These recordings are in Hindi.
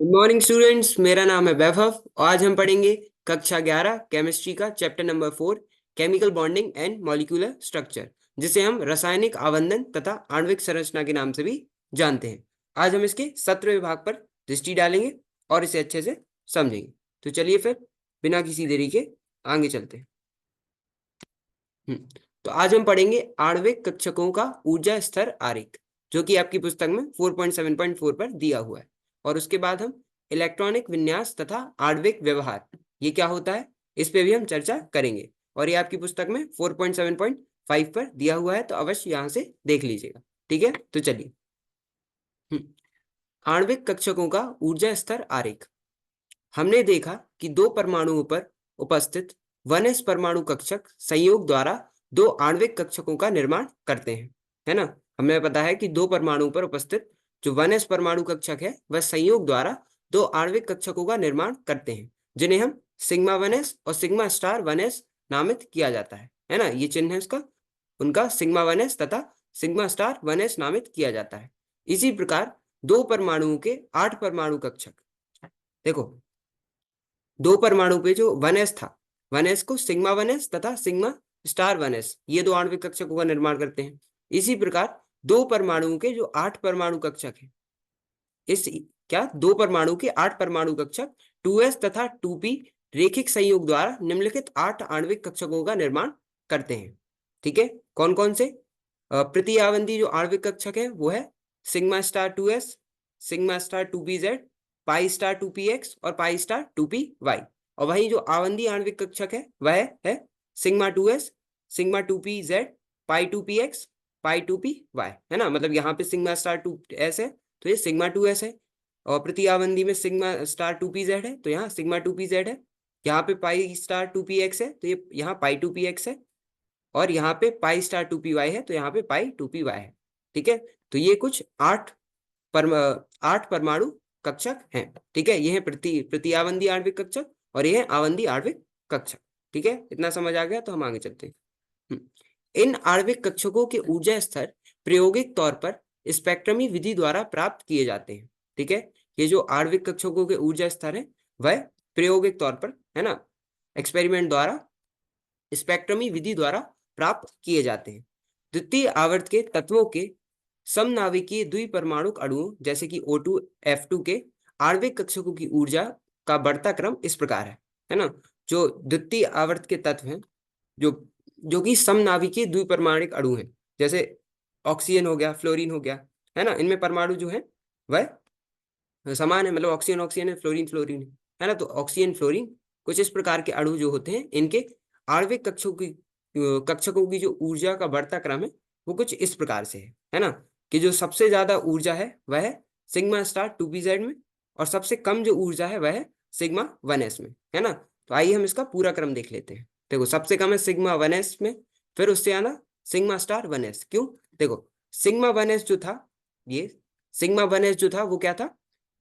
गुड मॉर्निंग स्टूडेंट्स, मेरा नाम है वैभव। आज हम पढ़ेंगे कक्षा 11 केमिस्ट्री का chapter number 4 chemical bonding and molecular structure, जिसे हम रासायनिक आबंधन तथा आणविक संरचना के नाम से भी जानते हैं। आज हम इसके 17वें भाग पर दृष्टि डालेंगे और इसे अच्छे से समझेंगे। तो चलिए फिर बिना किसी देरी के आगे चलते हैं। तो आज हम पढ़ेंगे आणविक कक्षकों का ऊर्जा स्तर आरेख, जो कि आपकी पुस्तक में 4.7.4 पर दिया हुआ है। और उसके बाद हम इलेक्ट्रॉनिक विन्यास तथा आणविक व्यवहार, ये क्या होता है, इस पे भी हम चर्चा करेंगे। और ये आपकी पुस्तक में 4.7.5 पर दिया हुआ है, तो अवश्य यहाँ से देख लीजिएगा। ठीक है, तो चलिए। आणविक कक्षकों का ऊर्जा स्तर आरेख। हमने देखा कि दो परमाणुओं पर उपस्थित 1s परमाणु कक्षक संयोग द्वारा दो आणविक कक्षकों का निर्माण करते हैं, है ना। हमें पता है कि दो परमाणुओं पर उपस्थित जो 1s परमाणु कक्षक है वह संयोग द्वारा दो आणविक कक्षकों का निर्माण करते हैं, जिन्हें हम सिग्मा 1s और सिग्मा स्टार 1s नामित किया जाता है ना। ये चिन्ह है उसका, उनका सिग्मा 1s तथा सिग्मा स्टार 1s नामित किया जाता है। इसी प्रकार दो परमाणुओं के 8 परमाणु कक्षक, देखो दो परमाणु पे जो 1s था, 1s को सिग्मा 1s तथा सिग्मा स्टार 1s, ये दो आणविक कक्षकों का निर्माण करते हैं। इसी प्रकार दो परमाणुओं के जो 8 परमाणु कक्षक हैं, इस क्या दो परमाणु के 8 परमाणु कक्षक 2s तथा 2p रेखिक संयोग द्वारा निम्नलिखित 8 आणविक कक्षकों का निर्माण करते हैं। ठीक है, कौन कौन से? प्रति आवंती जो आणविक कक्षक है वो है sigma star 2s, sigma star 2pz, pi star 2px और पाई स्टार 2py। और वहीं जो आवंती आणविक कक्षक है वह है सिग्मा 2s, सिग्मा 2pz, पाई 2px, पाई 2py, है ना। मतलब यहाँ पे सिग्मा स्टार 2s है तो ये सिग्मा 2s है, और प्रति आवंती में सिग्मा स्टार 2pz है तो यहाँ सिग्मा 2pz है। यहाँ पे पाई स्टार 2px है तो ये यहाँ पाई 2px है, और यहाँ पे पाई स्टार 2py है तो यहाँ पे पाई 2py है। ठीक है, तो ये कुछ 8 परमाणु कक्षक हैं। ठीक है, ये है प्रति आवंती आणविक कक्षक और ये है आवंती आणविक कक्षक। ठीक है, इतना समझ आ गया, तो हम आगे चलते हैं। इन आणविक कक्षकों के ऊर्जा स्तर प्रायोगिक तौर पर स्पेक्ट्रमी विधि द्वारा प्राप्त किए जाते हैं। ठीक है, ये जो आणविक कक्षकों के ऊर्जा स्तर है वह प्रायोगिक तौर पर, है ना, एक्सपेरिमेंट द्वारा, स्पेक्ट्रमी विधि द्वारा प्राप्त किए जाते हैं। द्वितीय आवर्त के तत्वों के समनाभिकीय द्विपरमाणुक अणुओं जैसे कि O2 F2 के आणविक कक्षकों की ऊर्जा का बढ़ता क्रम इस प्रकार है ना। जो द्वितीय आवर्त के तत्व हैं, जो जो कि समनाभिकीय द्विपरमाणुक अणु हैं, जैसे ऑक्सीजन हो गया, फ्लोरीन हो गया, है ना, इनमें परमाणु जो है वह समान है। मतलब ऑक्सीजन ऑक्सीजन है, फ्लोरीन फ्लोरीन है ना। तो ऑक्सीजन फ्लोरीन कुछ इस प्रकार के अणु जो होते हैं, इनके आणविक कक्षकों की जो ऊर्जा का बढ़ता क्रम है वो कुछ इस प्रकार से है ना, कि जो सबसे ज्यादा ऊर्जा है वह है सिग्मा स्टार 2pz में, और सबसे कम जो ऊर्जा है वह है सिग्मा 1s में, है ना। तो आइए हम इसका पूरा क्रम देख लेते हैं। देखो सबसे कम है सिग्मा 1s में, फिर उससे आना सिग्मा स्टार 1s। क्यों? देखो सिग्मा 1s जो था, ये सिग्मा 1s जो था वो क्या था,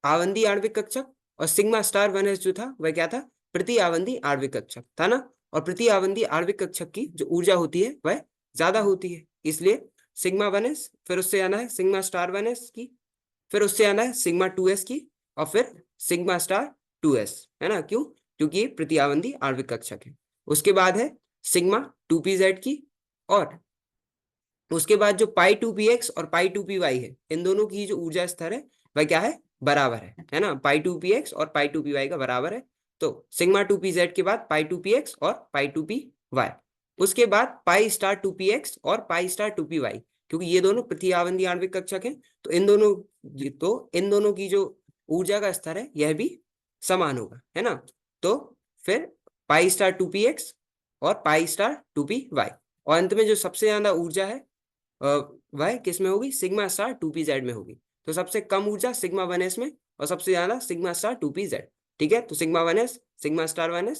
आवंती आणविक कक्षक, और सिग्मा स्टार 1s जो था वह क्या था, प्रति आवंती आणविक कक्षक था ना। और प्रति आवंती आणविक कक्षक की जो ऊर्जा होती है वह ज्यादा होती है, इसलिए सिग्मा 1s, फिर उससे आना है सिग्मा स्टार 1s की, फिर उससे आना है सिग्मा 2s की, और फिर सिग्मा स्टार 2s, है ना। क्यों? क्योंकि ये प्रति आवंती आणविक कक्षक है। उसके बाद है सिग्मा 2pz की, और उसके बाद जो पाई 2px और पाई 2py है, इन दोनों की जो ऊर्जा स्तर है वह क्या है, बराबर है ना। पाई 2px और पाई 2py का बराबर है। तो सिग्मा 2pz के बाद पाई 2px और पाई 2py, उसके बाद पाई स्टार 2px और पाई स्टार 2py, क्योंकि ये दोनों प्रति आवंती आणविक कक्षक हैं तो इन दोनों की जो ऊर्जा का स्तर है यह भी समान होगा, है ना। तो फिर पाई स्टार 2px और पाई स्टार 2py, और अंत में जो सबसे ज्यादा ऊर्जा है वह किस में होगी, सिग्मा स्टार 2pz में होगी। तो सबसे कम ऊर्जा सिग्मा 1s में, और सबसे ज्यादा सिग्मा स्टार 2pz। ठीक है, तो sigma 1s sigma star 1s,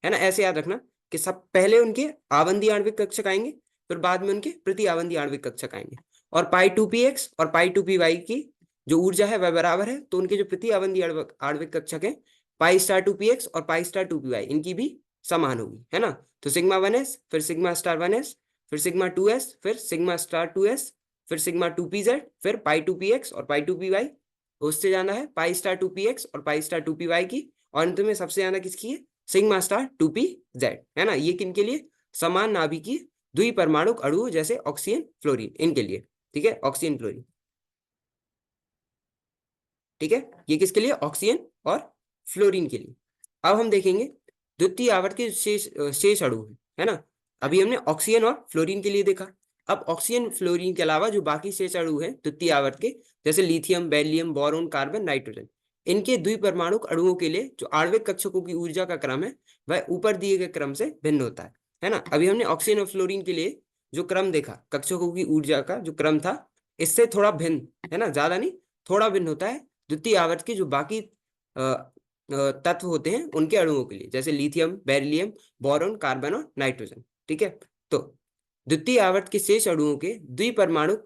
है ना। ऐसे याद रखना कि सब पहले उनके आवंती आणविक कक्षक आएंगे, फिर बाद में उनके प्रति आवंती आणविक कक्षक आएंगे। और पाई 2px और पाई 2py की जो ऊर्जा है वह बराबर है, तो उनके जो प्रति आवंती आणविक कक्षक है पाई स्टार 2px और पाई स्टार 2py, इनकी भी समान होगी, है ना। तो सिग्मा 1s, फिर सिग्मा स्टार 1s, फिर सिग्मा 2s, फिर सिग्मा स्टार 2s, फिर सिग्मा 2pz, फिर पाई 2px और पाई 2py, उससे ज्यादा है पाई स्टार 2p x और पाई स्टार 2p y की, और अंत में सबसे ज्यादा किसकी है, सिग्मा स्टार 2p z, है ना। ये किनके लिए, समान नाभिकीय द्विपरमाणुक अणुओं जैसे ऑक्सीजन फ्लोरीन, इनके लिए, ठीक है, ऑक्सीजन फ्लोरीन, ठीक है, ये किसके लिए, ऑक्सीजन और फ्लोरीन के लिए। अब हम देखेंगे द्वितीय आवर्त के शेष अणु है ना। अभी हमने ऑक्सीजन और फ्लोरीन के लिए देखा। अब ऑक्सीजन फ्लोरीन के अलावा जो बाकी शेष अणु हैं द्वितीय आवर्त के, जैसे lithium, beryllium, boron, carbon, nitrogen, इनके द्विपरमाणुक अणुओं के लिए जो आणविक कक्षकों की ऊर्जा का क्रम है वह ऊपर दिए गए क्रम से भिन्न होता है ना। अभी हमने ऑक्सीजन और फ्लोरीन के लिए जो क्रम देखा, कक्षकों की ऊर्जा का जो क्रम था, इससे थोड़ा भिन्न, है ना, ज्यादा नहीं, थोड़ा भिन्न होता है द्वितीय आवर्त के जो बाकी तत्व होते हैं उनके अणुओं के लिए, जैसे लिथियम, बेरिलियम, बोरॉन, कार्बन और नाइट्रोजन, ठीक है। तो द्वितीय आवर्त के शेष अणुओं के द्विपरमाणु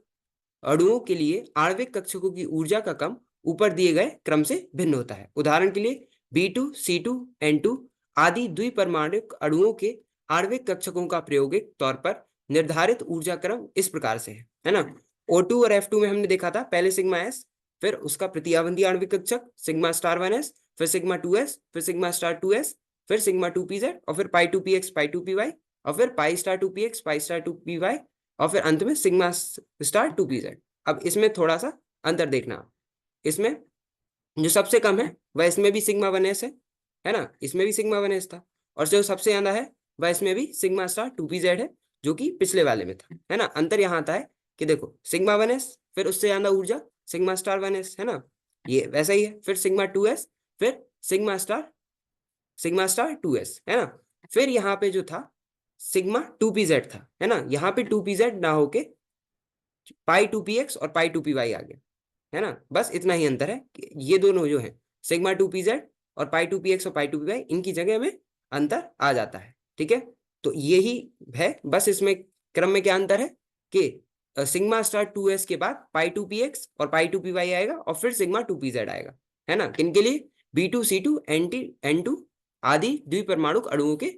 अणुओं के लिए आणविक कक्षकों की ऊर्जा का क्रम ऊपर दिए गए क्रम से भिन्न होता है। उदाहरण के लिए B2, C2, N2 आदि द्विपरमाणुक अणुओं के आणविक कक्षकों का प्रायोगिक तौर पर निर्धारित ऊर्जा क्रम इस प्रकार से है ना। O2 और F2 में हमने देखा था पहले सिग्मा S, फिर उसका प्रतिआवंती आणविक कक्षक सिग्मा स्टार 1s, फिर सिग्मा 2s, फिर सिग्मा स्टार 2s, फिर सिग्मा 2pz, और फिर पाई 2px, पाई 2py, और फिर pi star 2px, pi star 2py, और फिर अंत में सिग्मा स्टार 2pz। अब इसमें थोड़ा सा अंतर देखना, इसमें जो सबसे कम है वह इसमें भी सिग्मा 1s है ना, इसमें भी सिग्मा 1s था, और जो सबसे ज्यादा है वह इसमें भी सिग्मा स्टार 2pz है, जो कि पिछले वाले में था, है ना। अंतर यहाँ आता है कि देखो सिग्मा 1s, फिर उससे ज्यादा ऊर्जा सिग्मा स्टार 1s, है ना, ये वैसा ही है, फिर सिग्मा 2s, फिर सिग्मा स्टार 2s, है ना। फिर यहाँ पे जो था सिग्मा 2pz था, है ना, यहाँ पे 2pz ना होके पाई 2px और पाई 2py आ गया, है ना। बस इतना ही अंतर है कि ये दोनों जो है सिग्मा 2pz और पाई 2px और पाई 2py, इनकी जगह में अंतर आ जाता है, ठीक है। तो यही है, बस इसमें क्रम में क्या अंतर है कि सिग्मा स्टार 2s के बाद पाई 2px और पाई 2py आएगा, और फिर सिग्मा 2pz आएगा, है ना, किनके लिए, B2, C2, N2 आदि द्विपरमाणुक अणुओं के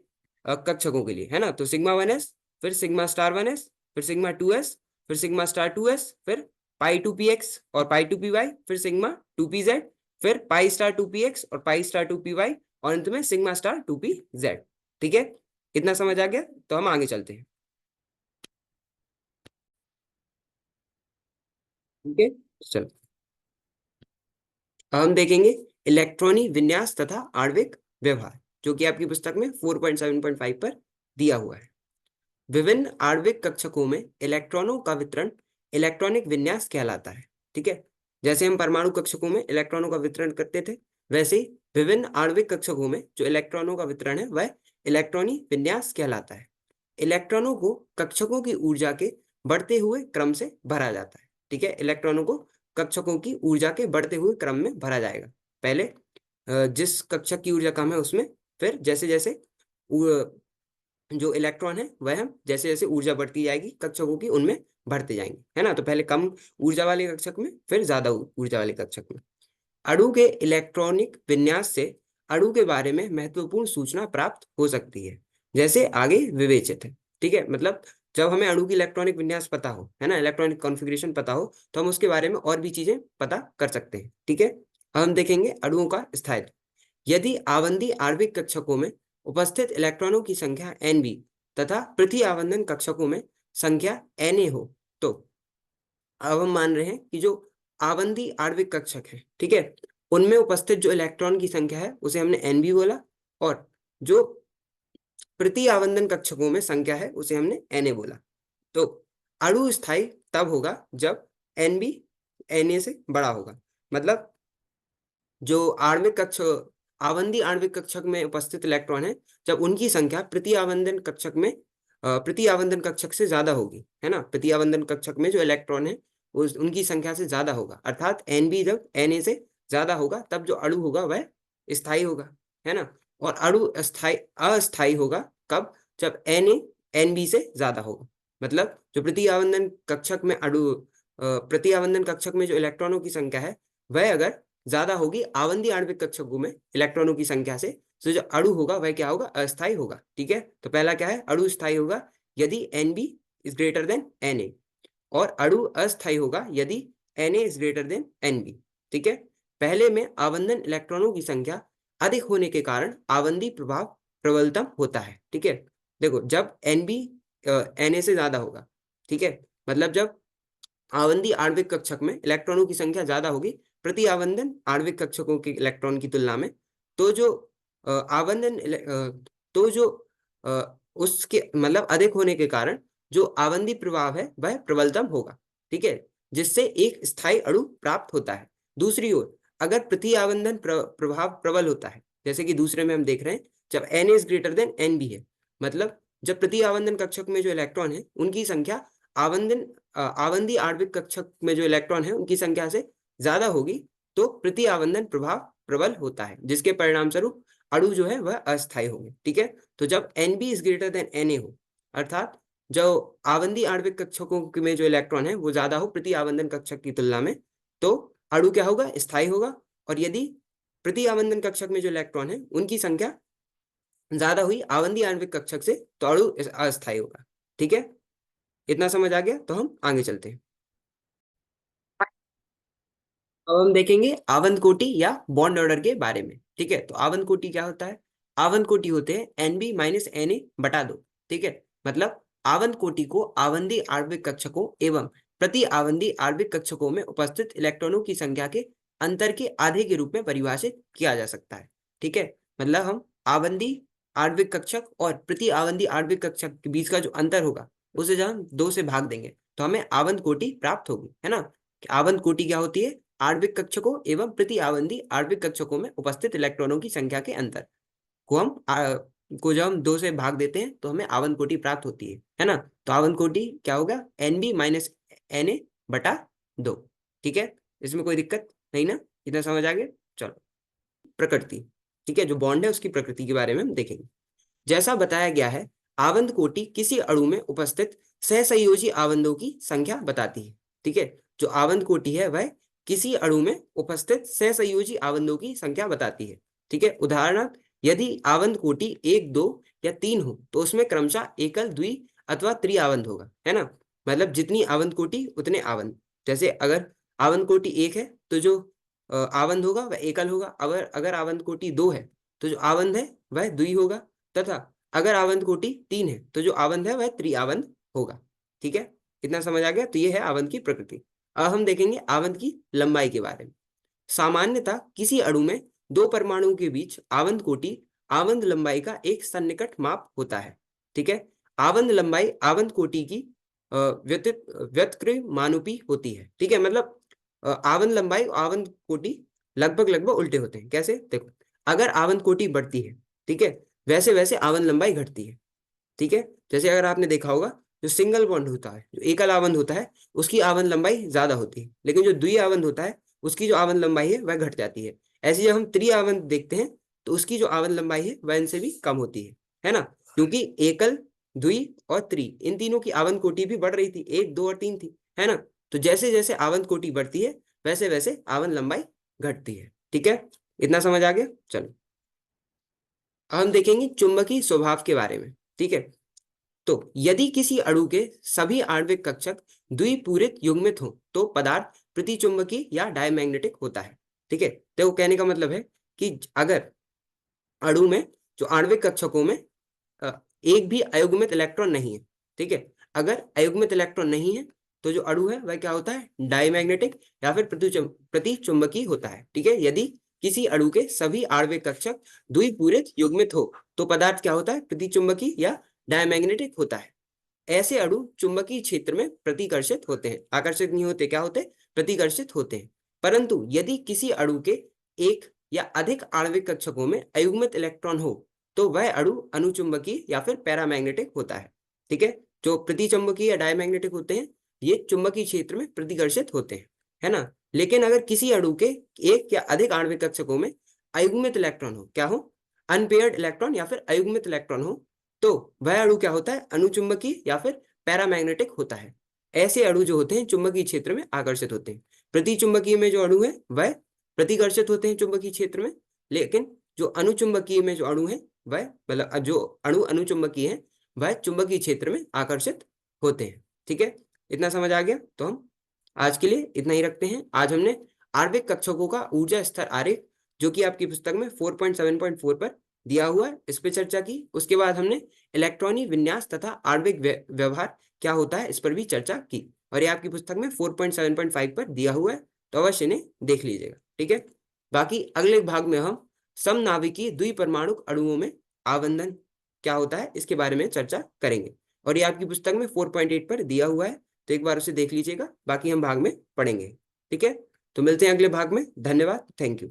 कक्षकों के लिए, है ना। तो सिग्मा 1s, फिर सिग्मा स्टार 1s, फिर सिग्मा 2s, फिर सिग्मा स्टार 2s, फिर पाई 2px और पाई 2py, फिर सिग्मा 2pz, फिर पाई स्टार 2px और पाई स्टार 2py, और अंत में सिग्मा स्टार 2pz, ठीक है। इतना समझ आ गया, तो हम आगे चलते हैं, ठीक है। चलो अब हम देखेंगे इलेक्ट्रॉनिक विन्यास तथा आणविक व्यवहार, जो कि आपकी पुस्तक में 4.7.5 पर दिया हुआ है। विभिन्न आणविक कक्षकों में इलेक्ट्रॉनों का वितरण इलेक्ट्रॉनिक विन्यास कहलाता है, ठीक है। जैसे हम परमाणु कक्षकों में इलेक्ट्रॉनों का वितरण करते थे, वैसे ही विभिन्न आणविक कक्षकों में जो इलेक्ट्रॉनों का वितरण है वह इलेक्ट्रॉनिक विन्यास कहलाता है। इलेक्ट्रॉनों को कक्षकों की ऊर्जा के बढ़ते हुए क्रम से भरा जाता है, ठीक है। इलेक्ट्रॉनों को कक्षकों की ऊर्जा के बढ़ते हुए क्रम में भरा जाएगा। पहले जिस कक्षक की ऊर्जा कम है उसमें, फिर जैसे जैसे जो इलेक्ट्रॉन है वह हम जैसे जैसे ऊर्जा बढ़ती जाएगी कक्षकों की, उनमें बढ़ते जाएंगे, है ना। तो पहले कम ऊर्जा वाले कक्षक में, फिर ज्यादा ऊर्जा वाले कक्षक में। अणु के इलेक्ट्रॉनिक विन्यास से अणु के बारे में महत्वपूर्ण सूचना प्राप्त हो सकती है, जैसे आगे विवेचित है, ठीक है। मतलब जब हमें अणु की इलेक्ट्रॉनिक विन्यास पता हो, है ना, इलेक्ट्रॉनिक कॉन्फ़िगरेशन पता हो, तो हम उसके बारे में और भी चीजें पता कर सकते हैं, ठीक है। अब हम देखेंगे अणुओं का स्थायित्व। यदि आवंती आणविक कक्षकों में उपस्थित इलेक्ट्रॉनों की संख्या Nb तथा पृथ्वी आवंतन कक्षकों में संख्या Na हो, तो अब हम मान रहे हैं कि जो आवंती आणविक कक्षक है, ठीक है, उनमें उपस्थित जो इलेक्ट्रॉन की संख्या है उसे हमने Nb बोला, और जो प्रति आवंतन कक्षकों में संख्या है उसे हमने Na बोला। तो अणु स्थायी तब होगा जब Nb Na से बड़ा होगा। मतलब जो आणविक कक्ष आवंती आणविक कक्षक में उपस्थित इलेक्ट्रॉन है, जब उनकी संख्या प्रति आवंतन कक्षक में प्रति आवंतन कक्षक से ज्यादा होगी, है ना, प्रति आवंतन कक्षक में जो इलेक्ट्रॉन है उनकी संख्या से ज्यादा होगा, अर्थात Nb जब Na से ज्यादा होगा तब जो अणु होगा वह स्थायी होगा, है ना। और अणु अस्थायी होगा कब, जब Na Nb से ज्यादा होगा। मतलब जो प्रति आवंतन कक्षक में प्रति आवंतन कक्षक में जो इलेक्ट्रॉनों की संख्या है वह अगर ज्यादा होगी आवंती आणविक कक्षकों में इलेक्ट्रॉनों की संख्या से, तो जो अणु होगा वह क्या होगा, अस्थायी होगा, ठीक है। तो पहला क्या है, अणु स्थायी होगा यदि Nb is greater than Na, और अणु अस्थायी होगा यदि Na is greater than Nb, ठीक है। पहले में आवर्धन इलेक्ट्रॉनों की संख्या अधिक होने के कारण आवर्धी प्रभाव प्रबलतम होता है। ठीक है, देखो जब Nb Na से ज्यादा होगा, ठीक है, मतलब जब आवर्धी आणविक कक्षक में इलेक्ट्रॉनों की संख्या ज्यादा होगी प्रति आवर्धन आणविक कक्षकों के इलेक्ट्रॉन की तुलना में, तो जो आवर्धन तो जो उसके मतलब अधिक होने के कारण जो आवर्धी प्रभाव है वह प्रबलतम होगा। ठीक है, जिससे एक स्थायी अणु प्राप्त होता है। दूसरी ओर अगर प्रति आवर्धन प्रभाव प्रबल होता है, जैसे कि दूसरे में हम देख रहे हैं जब Na is greater than Nb है, मतलब जब प्रति आवर्धन कक्षक में जो इलेक्ट्रॉन है उनकी संख्या आवर्धी आणविक कक्षक में जो इलेक्ट्रॉन है उनकी संख्या से ज्यादा होगी, तो प्रति आवर्धन प्रभाव प्रबल होता है, जिसके परिणाम स्वरूप अणु जो है वह अस्थायी होंगे। ठीक है, तो जब Nb is greater than Na हो, अर्थात जो आवर्धी आणविक कक्षकों में जो इलेक्ट्रॉन है वो ज्यादा हो प्रति आवर्धन कक्षक की तुलना में, तो अणु क्या होगा, स्थायी होगा। और यदि प्रति आवर्धन कक्षक में जो इलेक्ट्रॉन है उनकी संख्या ज्यादा हुई आवर्धी आणविक कक्षक से, तो अणु अस्थायी होगा। ठीक है, इतना समझ आ गया, तो हम आगे चलते हैं। अब हम देखेंगे आवंत कोटि या बॉन्ड ऑर्डर के बारे में। ठीक है, तो आवंत कोटि क्या होता है? आवंत कोटि होते हैं Nb माइनस Na बटा 2। ठीक है, मतलब आवंत कोटि को आवर्धी आणविक कक्षकों एवं प्रति आवर्धी आणविक कक्षकों में उपस्थित इलेक्ट्रॉनों की संख्या के अंतर के आधे के रूप में परिभाषित किया जा सकता है। ठीक है, मतलब हम आवर्धी आणविक कक्षक और प्रति आवर्धी आणविक कक्षक के बीच का जो अंतर होगा उसे जब हम 2 से भाग देंगे तो हमें आवंत कोटि प्राप्त होगी, है ना। आवंत कोटि क्या होती है? आणविक कक्षकों एवं प्रति आवर्धी आणविक कक्षकों में उपस्थित इलेक्ट्रॉनों की संख्या के अंतर को को जब हम 2 से भाग देते हैं तो हमें आवंत कोटि प्राप्त होती है ना। तो आवंत कोटि क्या होगा? Nb माइनस Na बटा 2। ठीक है, इसमें कोई दिक्कत नहीं ना, इतना समझ आ गया। चलो, प्रकृति। ठीक है, जो बॉन्ड है उसकी प्रकृति के बारे में हम देखेंगे। जैसा बताया गया है, आवंत कोटि किसी अणु में उपस्थित सहसंयोजी आवंतों की संख्या बताती है। ठीक है, जो आवंत कोटि है वह किसी अणु में उपस्थित सहसंयोजी आवंतों की संख्या बताती है। ठीक है, उदाहरणार्थ यदि आवंत कोटि 1, 2 या 3 हो तो उसमें क्रमशः एकल, द्वि अथवा त्रि आवंत होगा, है ना। मतलब जितनी आवंत कोटि उतने आवंत। जैसे अगर आवंत कोटि 1 है तो जो आवंत होगा वह एकल होगा। अगर अगर आवंत कोटि 2 है तो जो आवंत है वह द्वि होगा, तथा अगर आवंत कोटि 3 है तो जो आवंत है वह त्रिआवंत होगा। ठीक है, इतना समझ आ गया। तो ये है आवंत की प्रकृति। अब हम देखेंगे आवंत की लंबाई के बारे में। सामान्यतः किसी अणु में दो परमाणुओं के बीच आवंत कोटि आवंत लंबाई का एक सन्निकट माप होता है। ठीक है, आवंत लंबाई आवंत कोटि की व्युत्क्रमानुपाती होती है। ठीक है, मतलब आवंत लंबाई आवंत कोटि लगभग लगभग उल्टे होते हैं। कैसे? देखो, अगर आवंत कोटि बढ़ती है, ठीक है, वैसे वैसे आवंत लंबाई घटती है। ठीक है, जैसे अगर आपने देखा होगा जो सिंगल बॉन्ड होता है, जो एकल आवंत होता है, उसकी आवंत लंबाई ज्यादा होती है, लेकिन जो द्वि आवंत होता है उसकी जो आवंत लंबाई है वह घट जाती है। ऐसे जब हम त्रि आवंत देखते हैं तो उसकी जो आवंत लंबाई है वह इनसे भी कम होती है ना। क्योंकि एकल, द्वि और त्रि इन तीनों की आवंत कोटि भी बढ़ रही थी, 1, 2 और 3 थी, है ना। तो जैसे जैसे आवंत कोटि बढ़ती है वैसे वैसे आवंत लंबाई घटती है। ठीक है, इतना समझ आ गया। चलो, अब हम देखेंगे चुंबकीय स्वभाव के बारे में। ठीक है, तो यदि किसी अणु के सभी आणविक कक्षक द्विपूरित युग्मित हो तो पदार्थ प्रतिचुंबकीय या डायमैग्नेटिक होता है। ठीक है, तो कहने का मतलब है कि अगर अणु में जो आणविक कक्षकों में एक भी अयुग्मित इलेक्ट्रॉन नहीं है, ठीक है, अगर अयुग्मित इलेक्ट्रॉन नहीं है तो जो अणु है वह क्या होता है? डायमैग्नेटिक या फिर प्रतिचुंबकीय होता है। ठीक है, यदि किसी अणु के सभी आणविक कक्षक द्विपूरित युग्मित हो तो पदार्थ क्या होता है? प्रतिचुंबकीय या डायमैग्नेटिक होता है। ऐसे अणु चुंबकीय क्षेत्र में प्रतिकर्षित होते हैं, आकर्षित नहीं होते, क्या होते? प्रतिकर्षित होते हैं। परंतु यदि किसी अणु के एक या अधिक आणविक कक्षकों में अयुग्मित इलेक्ट्रॉन हो तो वह अणु अनुचुंबकीय या फिर पैरामैग्नेटिक होता है। ठीक है, जो प्रतिचुंबकीय या डायमैग्नेटिक होते हैं ये चुंबकीय क्षेत्र में प्रतिकर्षित होते हैं, है ना। लेकिन अगर किसी अणु के एक या अधिक आणविक कक्षकों में अयुग्मित इलेक्ट्रॉन हो, क्या हो? अनपेयर्ड इलेक्ट्रॉन या फिर अयुग्मित इलेक्ट्रॉन हो, तो वह अणु क्या होता है? अनुचुंबकीय या फिर पैरामैग्नेटिक होता है। ऐसे अणु जो होते हैं चुंबकीय क्षेत्र में आकर्षित होते हैं। प्रतिचुंबकीय में जो अणु है वह प्रतिकर्षित होते हैं चुंबकीय क्षेत्र में, लेकिन जो अनुचुंबकीय में जो अणु है वह मतलब जो अणु अनुचुंबकीय है वह चुंबकीय क्षेत्र में आकर्षित होते हैं। ठीक है, इतना समझ आ गया। तो हम आज के लिए इतना ही रखते हैं। आज हमने आणविक कक्षकों का ऊर्जा स्तर आरेख, जो कि आपकी पुस्तक में 4.7.4 पर दिया हुआ है, इस पर चर्चा की। उसके बाद हमने इलेक्ट्रॉनिक विन्यास तथा आणविक व्यवहार क्या होता है, इस पर भी चर्चा की, और ये आपकी पुस्तक में 4.7.5 पर दिया हुआ है, तो अवश्य इन्हें देख लीजिएगा। ठीक है, बाकी अगले भाग में हम समनाभिकीय द्विपरमाणुक अणुओं में आवंधन क्या होता है इसके बारे में चर्चा करेंगे, और ये आपकी पुस्तक में 4.8 पर दिया हुआ है, तो एक बार उसे देख लीजिएगा, बाकी हम भाग में पढ़ेंगे। ठीक है, तो मिलते हैं अगले भाग में। धन्यवाद, थैंक यू।